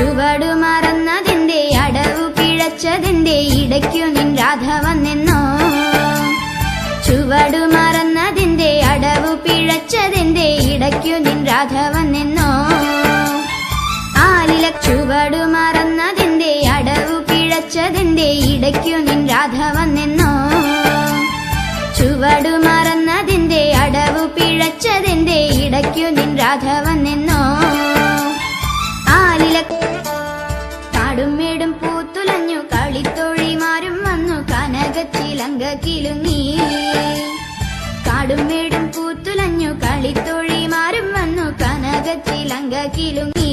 ചുവടു മറന്നതിന്റെ അടവു പിഴച്ചതിന്റെ ഇടയ്ക്കു നിൻ രാധ വന്നെന്നോ. ചുവടു മറന്നതിന്റെ അടവു പിഴച്ചതിന്റെ ഇടയ്ക്കു നിൻ രാധ വന്നെന്നോ. ആലില ചുവടു മറന്നതിന്റെ അടവു പിഴച്ചതിന്റെ ഇടയ്ക്കു നിൻ രാധ വന്നെന്നോ. ചുവടു മറന്നതിന്റെ അടവു പിഴച്ചതിന്റെ ഇടയ്ക്കു നിൻ രാധ വന്നെന്നോ. ആലില കാടും മേടും പൂത്തുലഞ്ഞു കളിത്തോഴിമാരും വന്നു കനകച്ചിലങ്ക കിലുങ്ങി. കാടും മേടും പൂത്തുലഞ്ഞു കളിത്തോഴിമാരും വന്നു കനകച്ചിലങ്ക കിലുങ്ങി.